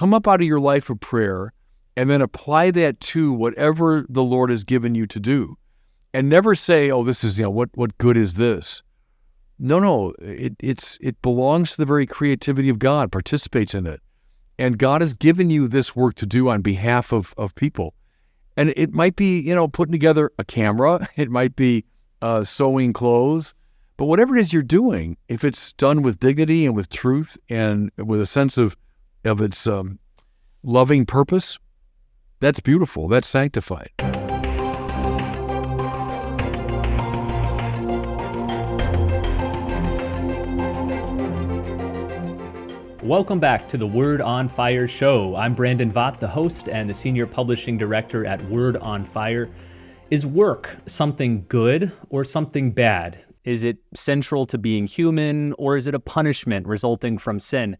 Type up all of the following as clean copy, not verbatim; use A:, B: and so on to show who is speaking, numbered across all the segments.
A: come up out of your life of prayer and then apply that to whatever the Lord has given you to do. And never say, oh, this is, what good is this? No, it belongs to the very creativity of God, participates in it. And God has given you this work to do on behalf of people. And it might be, putting together a camera. It might be sewing clothes. But whatever it is you're doing, if it's done with dignity and with truth and with a sense of its loving purpose, that's beautiful. That's sanctified.
B: Welcome back to the Word on Fire show. I'm Brandon Vogt, the host and the senior publishing director at Word on Fire. Is work something good or something bad? Is it central to being human, or is it a punishment resulting from sin?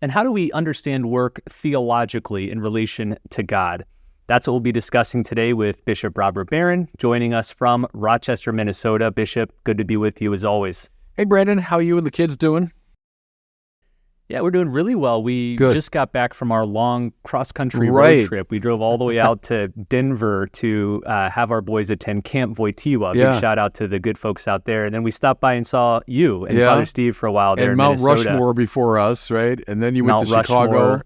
B: And how do we understand work theologically in relation to God? That's what we'll be discussing today with Bishop Robert Barron, joining us from Rochester, Minnesota. Bishop, good to be with you as always.
A: Hey, Brandon, how are you and the kids doing?
B: Yeah, we're doing really well. We just got back from our long cross-country road trip. We drove all the way out to Denver to have our boys attend Camp Wojtyła. Big shout out to the good folks out there. And then we stopped by and saw you and Father Steve for a while there in
A: Mount
B: Minnesota.
A: Rushmore before us, right? And then you went to Chicago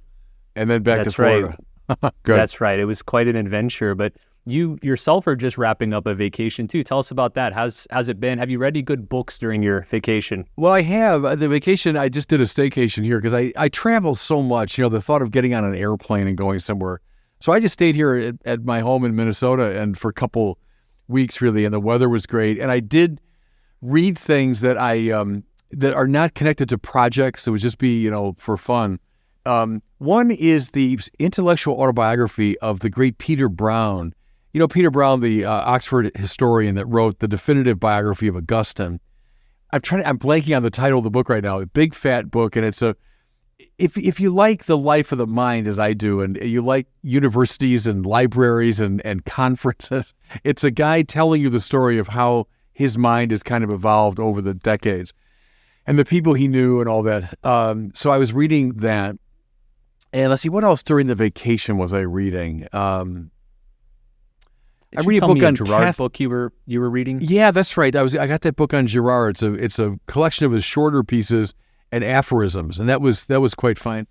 A: and then back to Florida.
B: Right.
A: Good.
B: That's right. It was quite an adventure. But you yourself are just wrapping up a vacation too. Tell us about that. How's it been? Have you read any good books during your vacation?
A: Well, I have. The vacation, I just did a staycation here because I travel so much, the thought of getting on an airplane and going somewhere. So I just stayed here at my home in Minnesota and for a couple weeks really, and the weather was great. And I did read things that that are not connected to projects. It would just be, for fun. One is the intellectual autobiography of the great Peter Brown. Peter Brown, the Oxford historian that wrote the definitive biography of Augustine. I'm blanking on the title of the book right now. A big fat book, and it's if you like the life of the mind as I do, and you like universities and libraries and conferences, it's a guy telling you the story of how his mind has kind of evolved over the decades, and the people he knew and all that. So I was reading that, and let's see, what else during the vacation was I reading?
B: I read a book on Girard book you were reading.
A: Yeah, that's right. I got that book on Girard. It's a collection of his shorter pieces and aphorisms, and that was quite fine.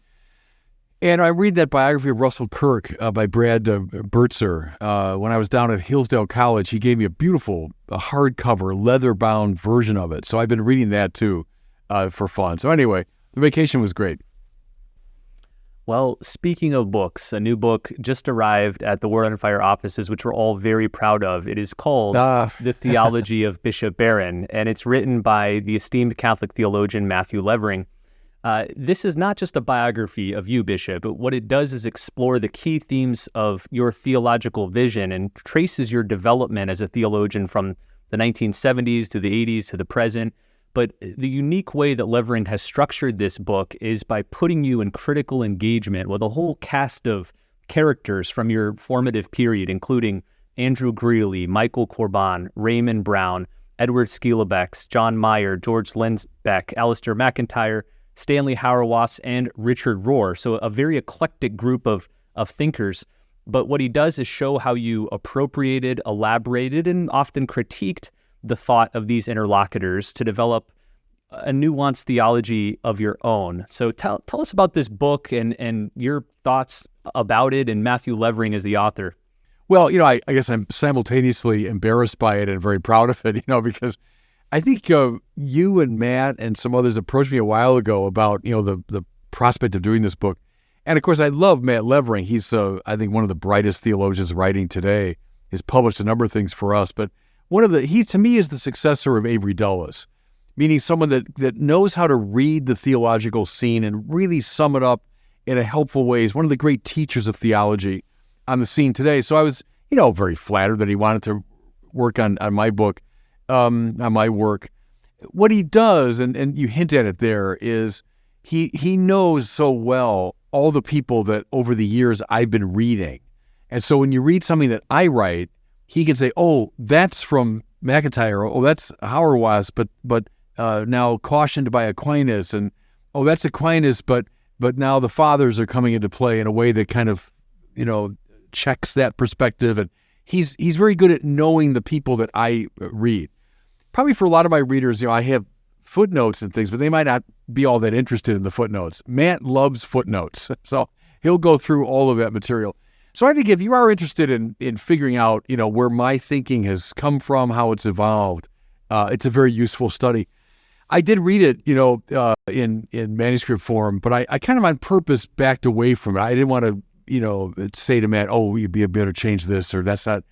A: And I read that biography of Russell Kirk by Brad Burtzer. When I was down at Hillsdale College, he gave me a beautiful hardcover, leather-bound version of it. So I've been reading that too for fun. So anyway, the vacation was great.
B: Well, speaking of books, a new book just arrived at the Word on Fire offices, which we're all very proud of. It is called The Theology of Bishop Barron, and it's written by the esteemed Catholic theologian Matthew Levering. This is not just a biography of you, Bishop, but what it does is explore the key themes of your theological vision and traces your development as a theologian from the 1970s to the 80s to the present. But the unique way that Levering has structured this book is by putting you in critical engagement with a whole cast of characters from your formative period, including Andrew Greeley, Michael Corban, Raymond Brown, Edward Skilebex, John Meyer, George Lensbeck, Alistair McIntyre, Stanley Hauerwas, and Richard Rohr. So a very eclectic group of thinkers. But what he does is show how you appropriated, elaborated, and often critiqued the thought of these interlocutors to develop a nuanced theology of your own. So tell us about this book and your thoughts about it, and Matthew Levering as the author.
A: Well, I guess I'm simultaneously embarrassed by it and very proud of it, because I think you and Matt and some others approached me a while ago about, the prospect of doing this book. And of course, I love Matt Levering. He's, I think, one of the brightest theologians writing today. He's published a number of things for us, but he to me is the successor of Avery Dulles, meaning someone that knows how to read the theological scene and really sum it up in a helpful way. He's one of the great teachers of theology on the scene today. So I was, very flattered that he wanted to work on my book, on my work. What he does, and you hint at it there, is he knows so well all the people that over the years I've been reading. And so when you read something that I write, he can say, oh, that's from McIntyre, oh, that's Hauerwas, but now cautioned by Aquinas, and oh, that's Aquinas, but but now the fathers are coming into play in a way that kind of, checks that perspective. And he's very good at knowing the people that I read. Probably for a lot of my readers, I have footnotes and things, but they might not be all that interested in the footnotes. Matt loves footnotes, so he'll go through all of that material. So I think if you are interested in figuring out, where my thinking has come from, how it's evolved, it's a very useful study. I did read it, in manuscript form, but I kind of on purpose backed away from it. I didn't want to, say to Matt, "Oh, you'd be better change this," or that's not.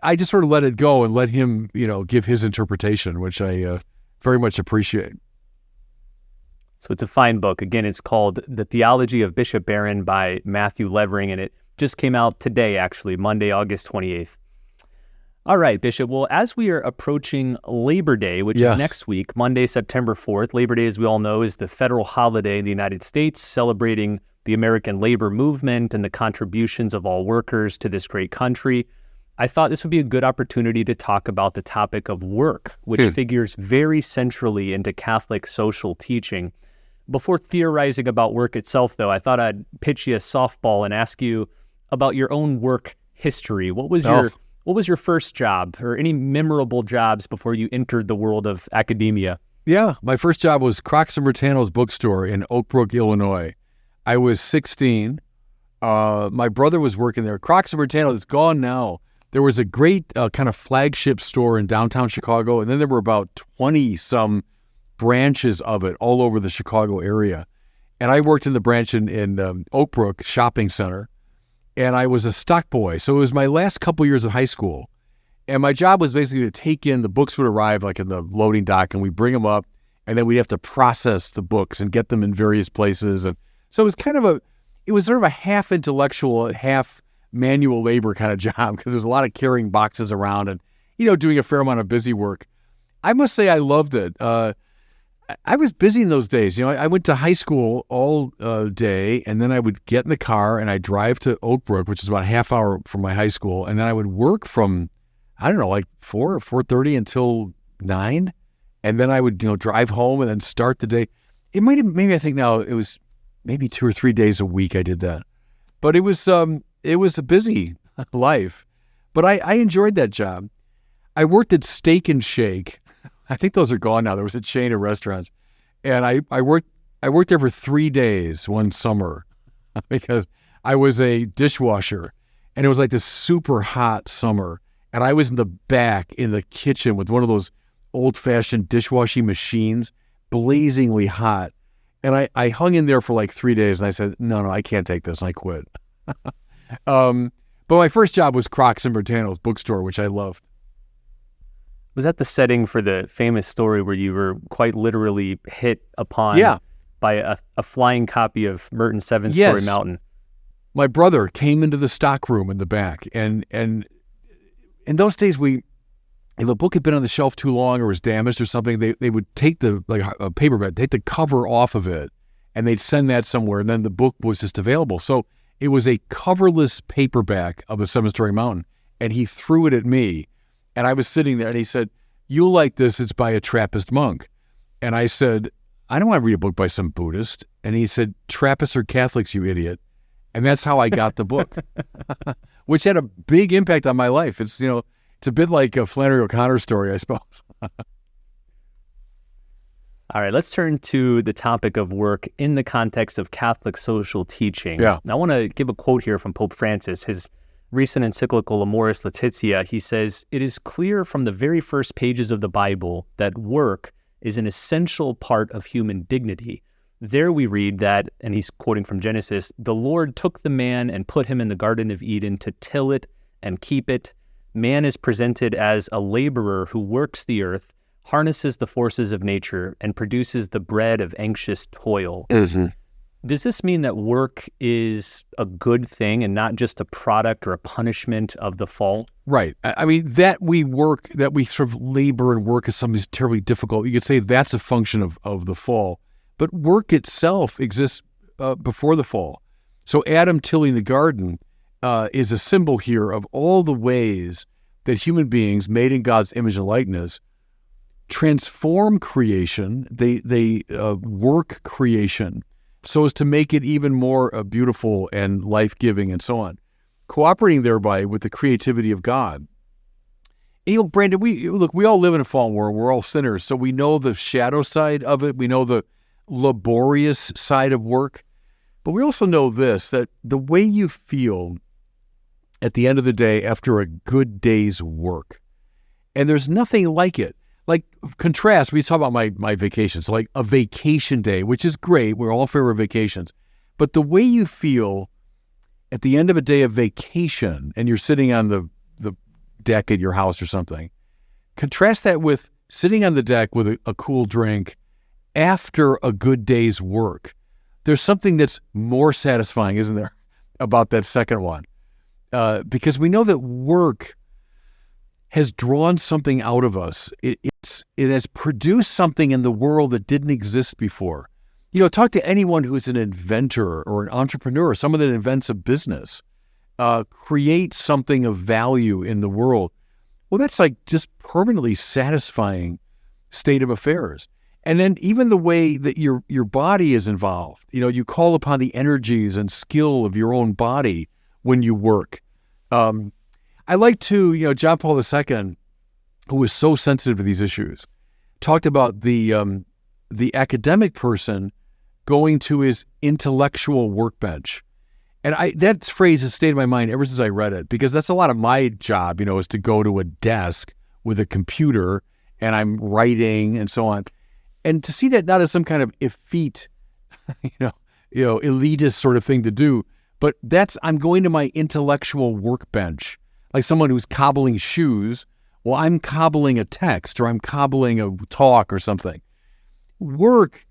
A: I just sort of let it go and let him, give his interpretation, which I very much appreciate.
B: So it's a fine book. Again, it's called The Theology of Bishop Barron by Matthew Levering, and it just came out today, actually, Monday, August 28th. All right, Bishop. Well, as we are approaching Labor Day, which is next week, Monday, September 4th, Labor Day, as we all know, is the federal holiday in the United States, celebrating the American labor movement and the contributions of all workers to this great country. I thought this would be a good opportunity to talk about the topic of work, which figures very centrally into Catholic social teaching. Before theorizing about work itself, though, I thought I'd pitch you a softball and ask you about your own work history. What was your first job, or any memorable jobs before you entered the world of academia?
A: Yeah, my first job was Crocs and Bertano's bookstore in Oak Brook, Illinois. I was 16. My brother was working there. Crocs and Bertano is gone now. There was a great kind of flagship store in downtown Chicago, and then there were about 20-some branches of it all over the Chicago area. And I worked in the branch in Oak Brook Shopping Center, and I was a stock boy. So it was my last couple years of high school. And my job was basically to take in, the books would arrive like in the loading dock, and we bring them up, and then we'd have to process the books and get them in various places. And so it was sort of a half intellectual, half manual labor kind of job, because there's a lot of carrying boxes around and, doing a fair amount of busy work. I must say I loved it. I was busy in those days. I went to high school all day, and then I would get in the car and I'd drive to Oak Brook, which is about a half hour from my high school. And then I would work from, like 4 or 4:30 until 9. And then I would, drive home and then start the day. It might have, maybe I think now it was maybe 2 or 3 days a week I did that. But it was a busy life. But I enjoyed that job. I worked at Steak and Shake. I think those are gone now. There was a chain of restaurants. And I worked there for 3 days one summer because I was a dishwasher. And it was like this super hot summer. And I was in the back in the kitchen with one of those old-fashioned dishwashing machines, blazingly hot. And I hung in there for like 3 days, and I said, no, I can't take this, and I quit. But my first job was Crocs and Bertano's bookstore, which I loved.
B: Was that the setting for the famous story where you were quite literally hit upon by a flying copy of Merton's Seven Story Mountain?
A: My brother came into the stock room in the back, and in those days, if a book had been on the shelf too long or was damaged or something, they would take a paperback, take the cover off of it, and they'd send that somewhere, and then the book was just available. So it was a coverless paperback of the Seven Story Mountain, and he threw it at me, and I was sitting there, and he said, "You'll like this, it's by a Trappist monk." And I said, "I don't want to read a book by some Buddhist." And he said, "Trappists are Catholics, you idiot." And that's how I got the book, which had a big impact on my life. It's, it's a bit like a Flannery O'Connor story, I suppose.
B: All right, let's turn to the topic of work in the context of Catholic social teaching.
A: Yeah.
B: I want to give a quote here from Pope Francis, his recent encyclical Amoris Laetitia. He says, "It is clear from the very first pages of the Bible that work is an essential part of human dignity. There we read that," and he's quoting from Genesis, "the Lord took the man and put him in the Garden of Eden to till it and keep it. Man is presented as a laborer who works the earth, harnesses the forces of nature, and produces the bread of anxious toil."
A: Mm-hmm.
B: Does this mean that work is a good thing and not just a product or a punishment of the fall?
A: Right. I mean, that we sort of labor and work is something that's terribly difficult. You could say that's a function of the fall. But work itself exists before the fall. So Adam tilling the garden is a symbol here of all the ways that human beings, made in God's image and likeness, transform creation. They work creation. so as to make it even more beautiful and life-giving and so on, cooperating thereby with the creativity of God. And, Brandon, we all live in a fallen world. We're all sinners, so we know the shadow side of it. We know the laborious side of work. But we also know this, that the way you feel at the end of the day after a good day's work, and there's nothing like it. Like, contrast, we talk about my vacations, like a vacation day, which is great. We're all in favor of vacations. But the way you feel at the end of a day of vacation, and you're sitting on the deck at your house or something, contrast that with sitting on the deck with a cool drink after a good day's work. There's something that's more satisfying, isn't there, about that second one? Because we know that work has drawn something out of us. It has produced something in the world that didn't exist before. Talk to anyone who's an inventor or an entrepreneur, someone that invents a business, create something of value in the world. Well, that's like just permanently satisfying state of affairs. And then even the way that your body is involved, you call upon the energies and skill of your own body when you work. I like to, John Paul II, who was so sensitive to these issues, talked about the academic person going to his intellectual workbench. And that phrase has stayed in my mind ever since I read it, because that's a lot of my job, is to go to a desk with a computer and I'm writing and so on. And to see that not as some kind of effete, elitist sort of thing to do, but I'm going to my intellectual workbench, like someone who's cobbling shoes. Well, I'm cobbling a text, or I'm cobbling a talk or something. Work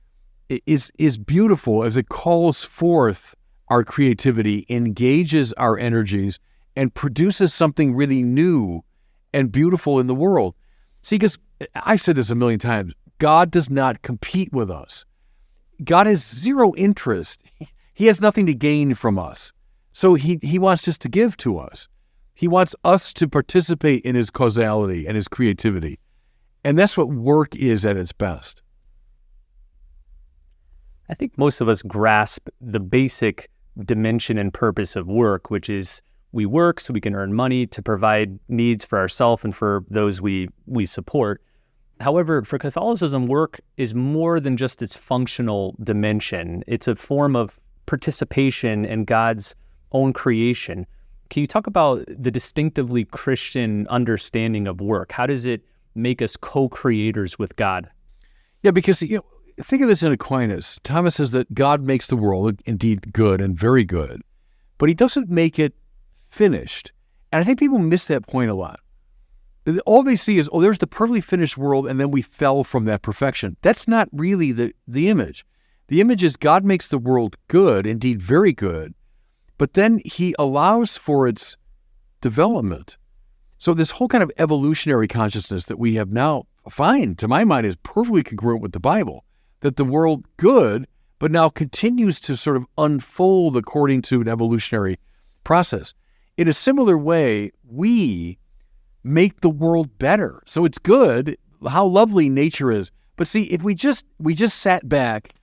A: is beautiful as it calls forth our creativity, engages our energies, and produces something really new and beautiful in the world. See, because I've said this a million times, God does not compete with us. God has zero interest. He has nothing to gain from us. So he wants just to give to us. He wants us to participate in his causality and his creativity. And that's what work is at its best.
B: I think most of us grasp the basic dimension and purpose of work, which is we work so we can earn money to provide needs for ourselves and for those we support. However, for Catholicism, work is more than just its functional dimension. It's a form of participation in God's own creation. Can you talk about the distinctively Christian understanding of work? How does it make us co-creators with God?
A: Yeah, because, think of this in Aquinas. Thomas says that God makes the world indeed good and very good, but he doesn't make it finished. And I think people miss that point a lot. All they see is, there's the perfectly finished world, and then we fell from that perfection. That's not really the image. The image is God makes the world good, indeed very good, but then he allows for its development. So this whole kind of evolutionary consciousness that we have now, to my mind, is perfectly congruent with the Bible, that the world good, but now continues to sort of unfold according to an evolutionary process. In a similar way, we make the world better. So it's good, how lovely nature is. But see, if we just sat back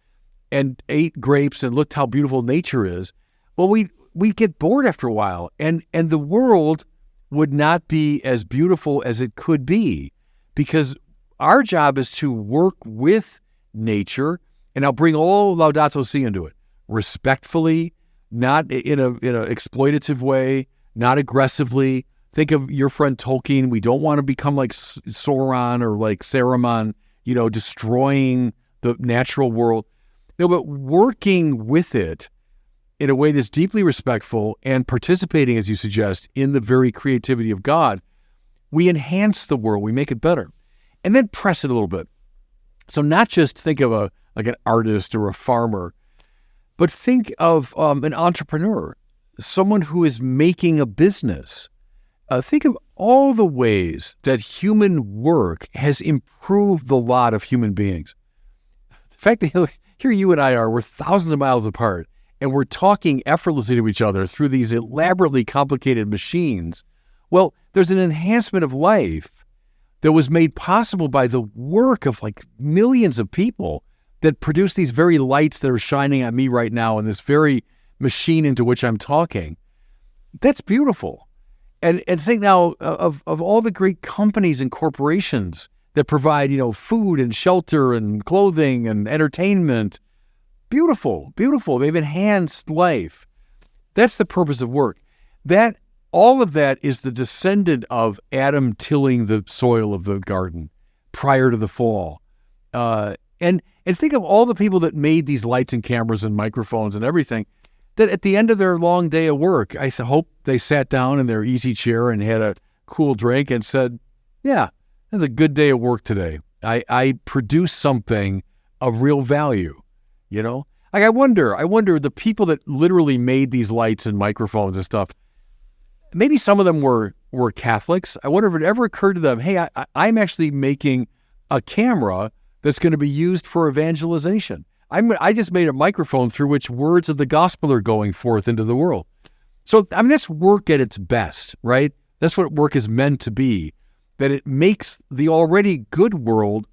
A: and ate grapes and looked how beautiful nature is, well, we get bored after a while, and the world would not be as beautiful as it could be, because our job is to work with nature, and I'll bring all Laudato Si into it, respectfully, not in a exploitative way, not aggressively. Think of your friend Tolkien. We don't want to become like Sauron or like Saruman, destroying the natural world. No, but working with it in a way that's deeply respectful and participating, as you suggest, in the very creativity of God, we enhance the world, we make it better. And then press it a little bit. So not just think of an artist or a farmer, but think of an entrepreneur, someone who is making a business. Think of all the ways that human work has improved the lot of human beings. The fact that here you and I we're thousands of miles apart, and we're talking effortlessly to each other through these elaborately complicated machines. Well, there's an enhancement of life that was made possible by the work of like millions of people that produce these very lights that are shining at me right now in this very machine into which I'm talking. That's beautiful. And think now of all the great companies and corporations that provide, food and shelter and clothing and entertainment. Beautiful, beautiful. They've enhanced life. That's the purpose of work. All of that is the descendant of Adam tilling the soil of the garden prior to the fall. And think of all the people that made these lights and cameras and microphones and everything, that at the end of their long day of work, I hope they sat down in their easy chair and had a cool drink and said, yeah, it was a good day of work today. I produced something of real value, Like I wonder the people that literally made these lights and microphones and stuff, maybe some of them were Catholics. I wonder if it ever occurred to them, hey, I'm actually making a camera that's going to be used for evangelization. I just made a microphone through which words of the gospel are going forth into the world. So, that's work at its best, right? That's what work is meant to be, that it makes the already good world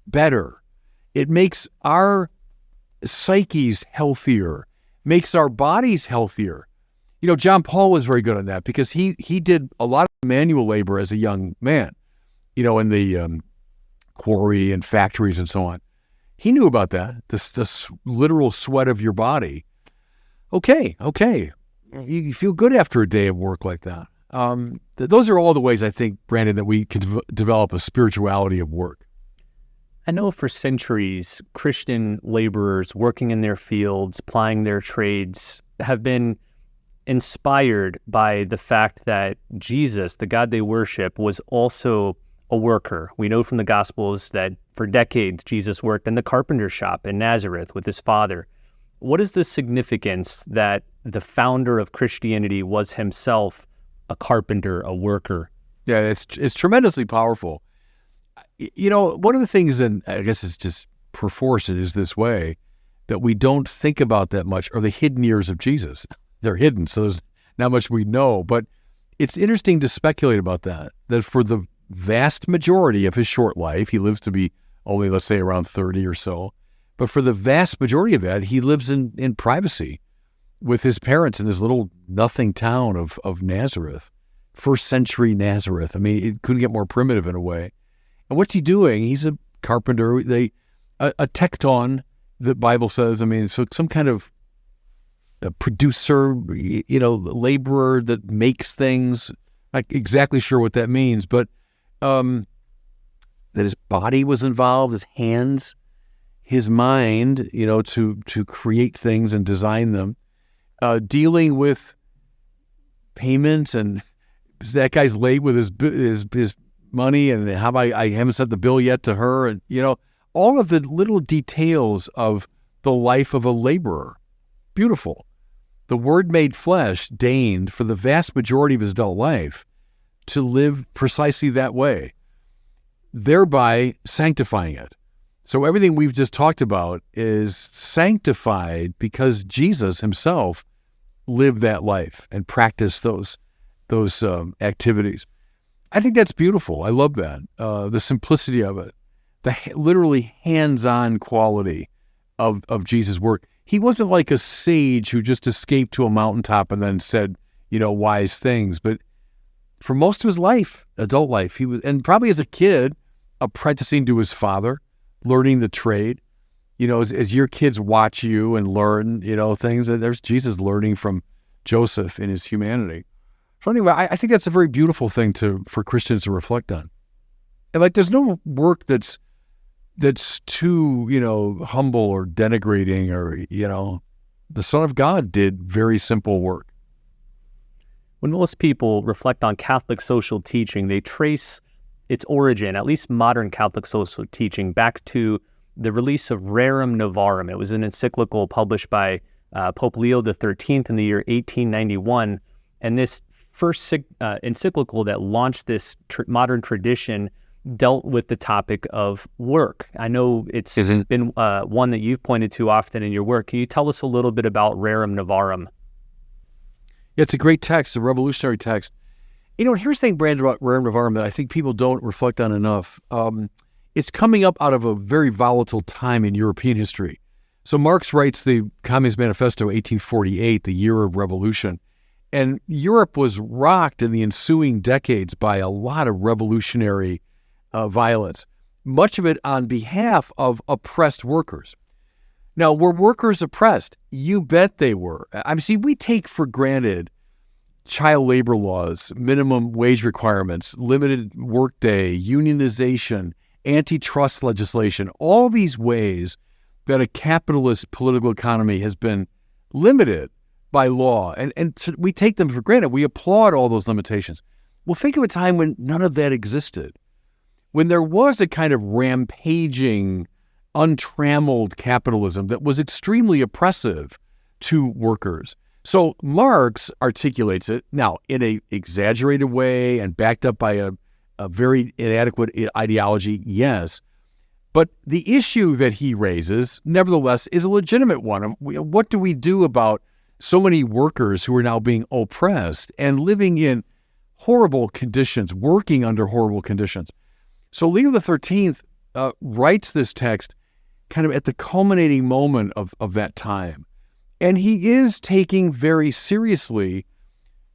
A: better. It makes our psyches healthier, makes our bodies healthier. John Paul was very good on that because he did a lot of manual labor as a young man, in the quarry and factories and so on. He knew about that, this literal sweat of your body. Okay. You feel good after a day of work like that. Those are all the ways I think, Brandon, that we can develop a spirituality of work.
B: I know for centuries, Christian laborers working in their fields, plying their trades, have been inspired by the fact that Jesus, the God they worship, was also a worker. We know from the Gospels that for decades, Jesus worked in the carpenter shop in Nazareth with his father. What is the significance that the founder of Christianity was himself a carpenter, a worker?
A: Yeah, it's tremendously powerful. One of the things, and I guess it's just perforce it is this way, that we don't think about that much are the hidden years of Jesus. They're hidden, so there's not much we know. But it's interesting to speculate about that for the vast majority of his short life, he lives to be only, let's say, around 30 or so. But for the vast majority of that, he lives in privacy with his parents in this little nothing town of Nazareth, first century Nazareth. It couldn't get more primitive in a way. And what's he doing? He's a carpenter, a tekton, the Bible says. So some kind of a producer, laborer that makes things. Not exactly sure what that means, but that his body was involved, his hands, his mind, to create things and design them, dealing with payments, and that guy's late with his money, and how about I haven't sent the bill yet to her, and all of the little details of the life of a laborer. Beautiful. The Word made flesh deigned for the vast majority of his adult life to live precisely that way, thereby sanctifying it. So everything we've just talked about is sanctified because Jesus himself lived that life and practiced those activities. I think that's beautiful. I love that. The simplicity of it, the literally hands-on quality of Jesus' work. He wasn't like a sage who just escaped to a mountaintop and then said, wise things. But for most of his life, adult life, he was, and probably as a kid, apprenticing to his father, learning the trade. As your kids watch you and learn, things, there's Jesus learning from Joseph in his humanity. So anyway, I think that's a very beautiful thing for Christians to reflect on. And there's no work that's too, humble or denigrating, or, the Son of God did very simple work.
B: When most people reflect on Catholic social teaching, they trace its origin, at least modern Catholic social teaching, back to the release of Rerum Novarum. It was an encyclical published by Pope Leo XIII in the year 1891. And this first encyclical that launched this modern tradition dealt with the topic of work. I know it's been one that you've pointed to often in your work. Can you tell us a little bit about Rerum Novarum?
A: Yeah, it's a great text, a revolutionary text. Here's the thing, Brandon, about Rerum Novarum that I think people don't reflect on enough. it's coming up out of a very volatile time in European history. So Marx writes the Communist Manifesto, 1848, the year of revolution. And Europe was rocked in the ensuing decades by a lot of revolutionary violence, much of it on behalf of oppressed workers. Now, were workers oppressed? You bet they were. We take for granted child labor laws, minimum wage requirements, limited workday, unionization, antitrust legislation, all these ways that a capitalist political economy has been limited by law. And so we take them for granted. We applaud all those limitations. Well, think of a time when none of that existed, when there was a kind of rampaging, untrammeled capitalism that was extremely oppressive to workers. So Marx articulates it, now in an exaggerated way and backed up by a very inadequate ideology, yes. But the issue that he raises, nevertheless, is a legitimate one. What do we do about so many workers who are now being oppressed and living in horrible conditions, working under horrible conditions? So Leo XIII writes this text kind of at the culminating moment of that time. And he is taking very seriously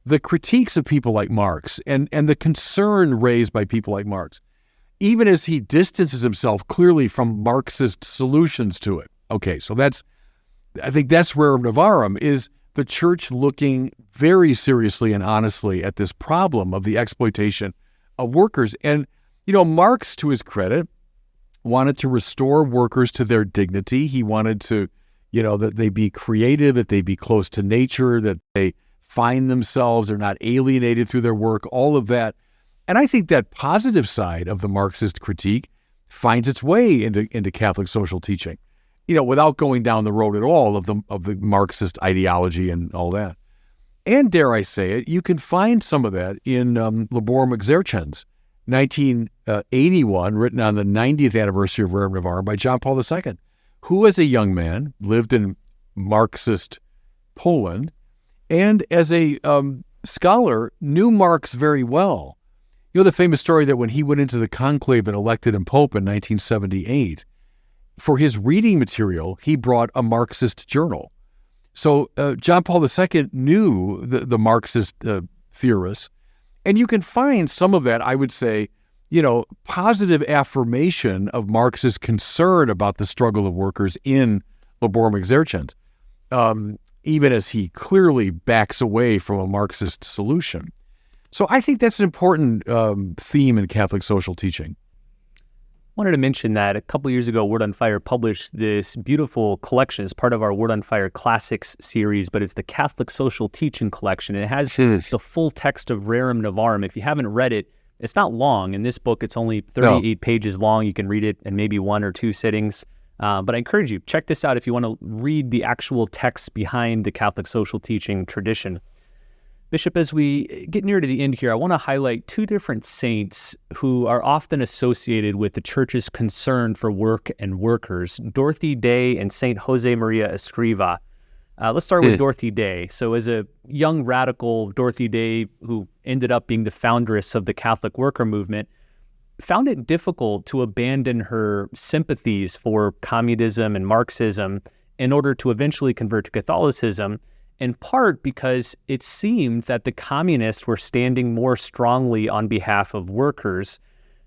A: the critiques of people like Marx and the concern raised by people like Marx, even as he distances himself clearly from Marxist solutions to it. Okay, so I think that's Rerum Novarum, is the church looking very seriously and honestly at this problem of the exploitation of workers. And, Marx, to his credit, wanted to restore workers to their dignity. He wanted to, that they be creative, that they be close to nature, that they find themselves, they're not alienated through their work, all of that. And I think that positive side of the Marxist critique finds its way into Catholic social teaching, without going down the road at all of the Marxist ideology and all that. And dare I say it, you can find some of that in Laborem Exercens, 1981, written on the 90th anniversary of Rerum Novarum by John Paul II, who as a young man lived in Marxist Poland, and as a scholar knew Marx very well. The famous story that when he went into the conclave and elected him Pope in 1978, for his reading material, he brought a Marxist journal. So John Paul II knew the Marxist theorists, and you can find some of that, I would say, positive affirmation of Marxist concern about the struggle of workers in Laborem Exercens, even as he clearly backs away from a Marxist solution. So I think that's an important theme in Catholic social teaching.
B: I wanted to mention that a couple years ago, Word on Fire published this beautiful collection as part of our Word on Fire Classics series, but it's the Catholic Social Teaching Collection. And it has the full text of Rerum Novarum. If you haven't read it, it's not long. In this book, it's only 38 pages long. You can read it in maybe 1 or 2 sittings. But I encourage you, check this out if you want to read the actual text behind the Catholic social teaching tradition. Bishop, as we get near to the end here, I want to highlight 2 different saints who are often associated with the church's concern for work and workers, Dorothy Day and Saint Josemaría Escrivá. Let's start with Dorothy Day. So as a young radical, Dorothy Day, who ended up being the foundress of the Catholic worker movement, found it difficult to abandon her sympathies for communism and Marxism in order to eventually convert to Catholicism, in part because it seemed that the communists were standing more strongly on behalf of workers.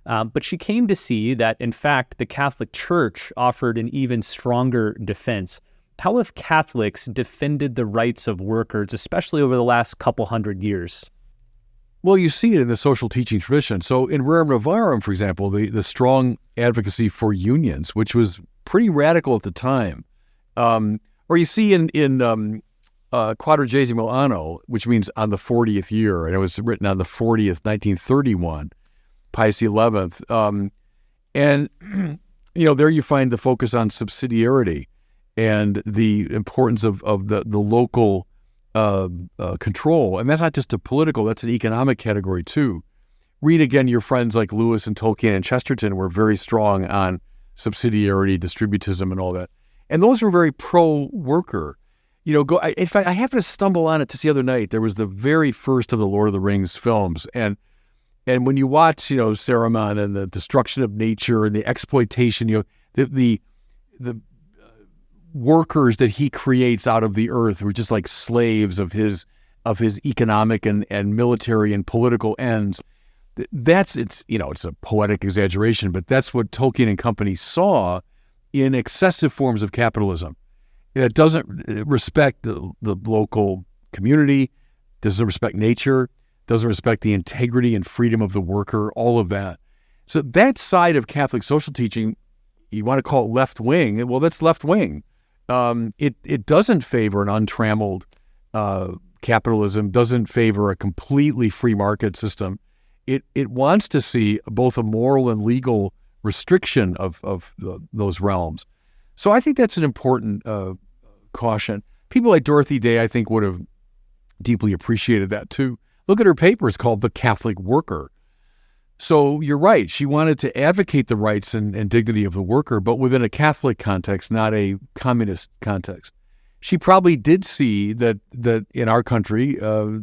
B: But she came to see that, in fact, the Catholic Church offered an even stronger defense. How have Catholics defended the rights of workers, especially over the last couple hundred years?
A: Well, you see it in the social teaching tradition. So in Rerum Novarum, for example, the strong advocacy for unions, which was pretty radical at the time. Or you see in Quadragesimo Anno, which means on the 40th year, and it was written on the 40th, 1931, Pius XI. And, there you find the focus on subsidiarity and the importance of the local control. And that's not just a political, that's an economic category too. Read again, your friends like Lewis and Tolkien and Chesterton were very strong on subsidiarity, distributism, and all that. And those were very pro-worker. In fact, I happened to stumble on it just the other night. There was the very first of the Lord of the Rings films, and And when you watch, Saruman and the destruction of nature and the exploitation, the workers that he creates out of the earth who are just like slaves of his economic and military and political ends. It's a poetic exaggeration, but that's what Tolkien and company saw in excessive forms of capitalism. It doesn't respect the local community, doesn't respect nature, doesn't respect the integrity and freedom of the worker, all of that. So that side of Catholic social teaching, you want to call it left wing, well, that's left wing. It doesn't favor an untrammeled capitalism, doesn't favor a completely free market system. It wants to see both a moral and legal restriction of those realms. So I think that's an important caution. People like Dorothy Day, I think, would have deeply appreciated that too. Look at her paper. It's called The Catholic Worker. So you're right. She wanted to advocate the rights and dignity of the worker, but within a Catholic context, not a communist context. She probably did see that in our country,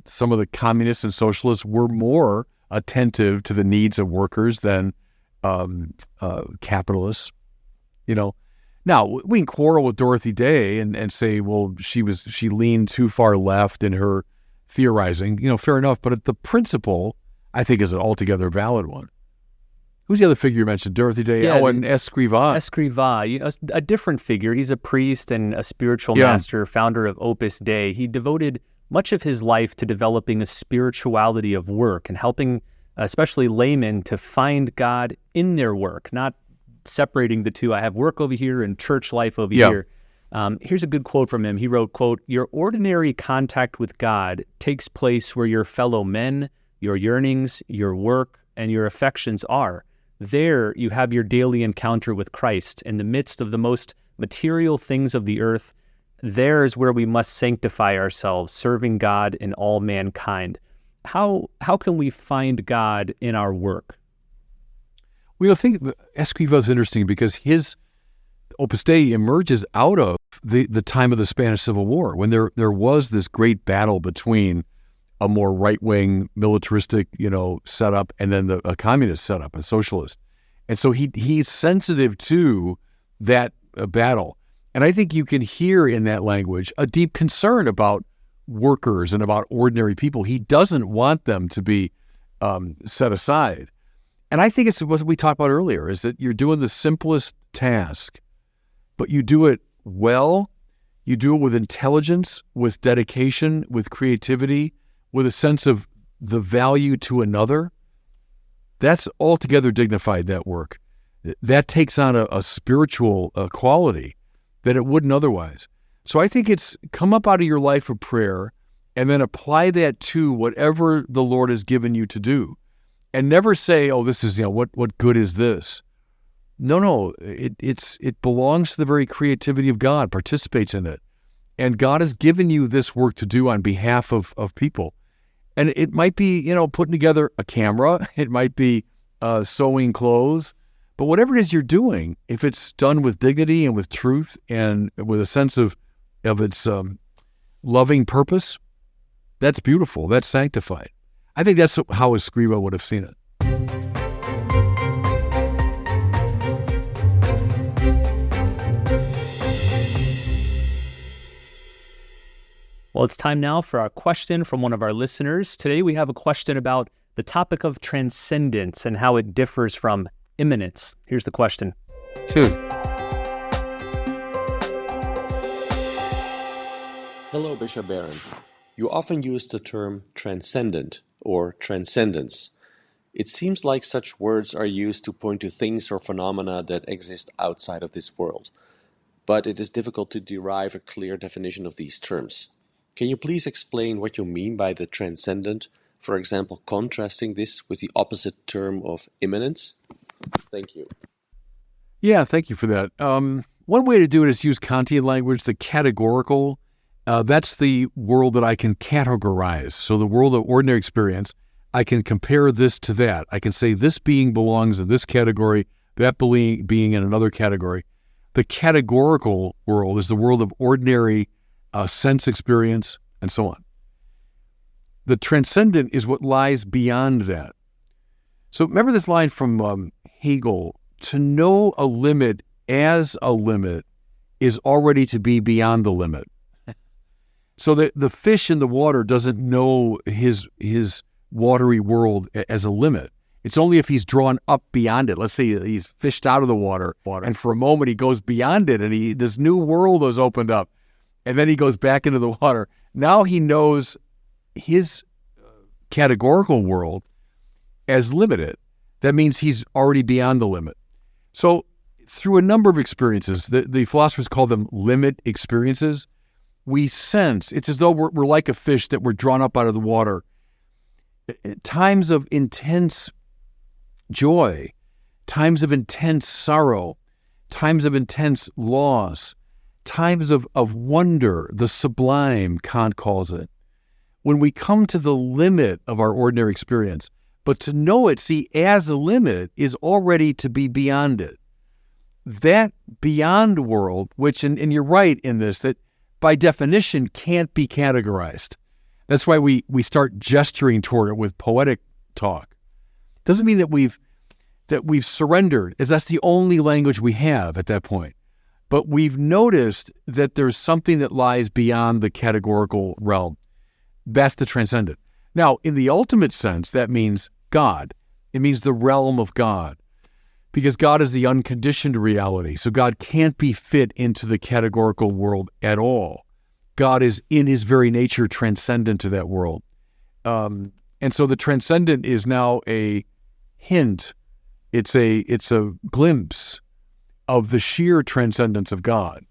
A: some of the communists and socialists were more attentive to the needs of workers than capitalists. Now we can quarrel with Dorothy Day and say, well, she leaned too far left in her theorizing. Fair enough. But the principle, I think, is an altogether valid one. Who's the other figure you mentioned? Dorothy Day?
B: Yeah,
A: and Escrivá.
B: Escrivá, a different figure. He's a priest and a spiritual master, founder of Opus Dei. He devoted much of his life to developing a spirituality of work and helping especially laymen to find God in their work, not separating the two. I have work over here and church life over here. Here's a good quote from him. He wrote, quote, "Your ordinary contact with God takes place where your fellow men, your yearnings, your work, and your affections are. There you have your daily encounter with Christ. In the midst of the most material things of the earth, there is where we must sanctify ourselves, serving God in all mankind." How can we find God in our work?
A: I think Escrivá is interesting because his Opus Dei emerges out of the time of the Spanish Civil War, when there was this great battle between a more right-wing militaristic, setup and then a communist setup, a socialist. And so he's sensitive to that battle. And I think you can hear in that language a deep concern about workers and about ordinary people. He doesn't want them to be set aside. And I think it's what we talked about earlier, is that you're doing the simplest task, but you do it well, you do it with intelligence, with dedication, with creativity, with a sense of the value to another. That's altogether dignified, that work. That takes on a spiritual quality that it wouldn't otherwise. So I think it's come up out of your life of prayer and then apply that to whatever the Lord has given you to do. And never say, oh, this is, what good is this? No, it belongs to the very creativity of God, participates in it. And God has given you this work to do on behalf of people. And it might be, putting together a camera, it might be sewing clothes, but whatever it is you're doing, if it's done with dignity and with truth and with a sense of its loving purpose, that's beautiful, that's sanctified. I think that's how Escrivá would have seen it.
B: Well, it's time now for our question from one of our listeners. Today we have a question about the topic of transcendence and how it differs from immanence. Here's the question.
A: Sure.
C: Hello, Bishop Barron. You often use the term transcendent or transcendence. It seems like such words are used to point to things or phenomena that exist outside of this world, but it is difficult to derive a clear definition of these terms. Can you please explain what you mean by the transcendent, for example, contrasting this with the opposite term of immanence? Thank you.
A: Yeah, thank you for that. One way to do it is use Kantian language, the categorical. That's the world that I can categorize. So the world of ordinary experience, I can compare this to that. I can say this being belongs in this category, that being in another category. The categorical world is the world of ordinary sense experience and so on. The transcendent is what lies beyond that. So remember this line from Hegel: to know a limit as a limit is already to be beyond the limit. So the fish in the water doesn't know his watery world as a limit. It's only if he's drawn up beyond it. Let's say he's fished out of the water, and for a moment he goes beyond it, and this new world has opened up, and then he goes back into the water. Now he knows his categorical world as limited. That means he's already beyond the limit. So through a number of experiences, the philosophers call them limit experiences, we sense, it's as though we're like a fish that we're drawn up out of the water. Times of intense joy, times of intense sorrow, times of intense loss, times of wonder, the sublime, Kant calls it. When we come to the limit of our ordinary experience, but to know it, see, as a limit is already to be beyond it. That beyond world, which, and you're right in this, that by definition can't be categorized. That's why we start gesturing toward it with poetic talk. Doesn't mean that we've surrendered, as that's the only language we have at that point. But we've noticed that there's something that lies beyond the categorical realm. That's the transcendent. Now, in the ultimate sense, that means God. It means the realm of God, because God is the unconditioned reality. So God can't be fit into the categorical world at all. God is in his very nature transcendent to that world. And so the transcendent is now a hint. It's a glimpse of the sheer transcendence of God.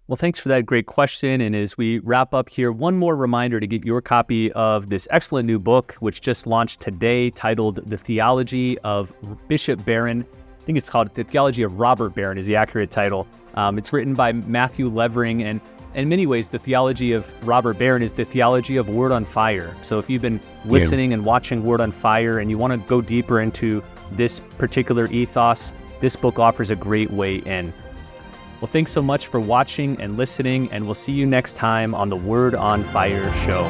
B: Well, thanks for that great question. And as we wrap up here, one more reminder to get your copy of this excellent new book, which just launched today, titled The Theology of Bishop Barron. I think it's called The Theology of Robert Barron is the accurate title. It's written by Matthew Levering, and in many ways, the theology of Robert Barron is the theology of Word on Fire. So if you've been listening and watching Word on Fire and you want to go deeper into this particular ethos, this book offers a great way in. Well, thanks so much for watching and listening, and we'll see you next time on the Word on Fire show.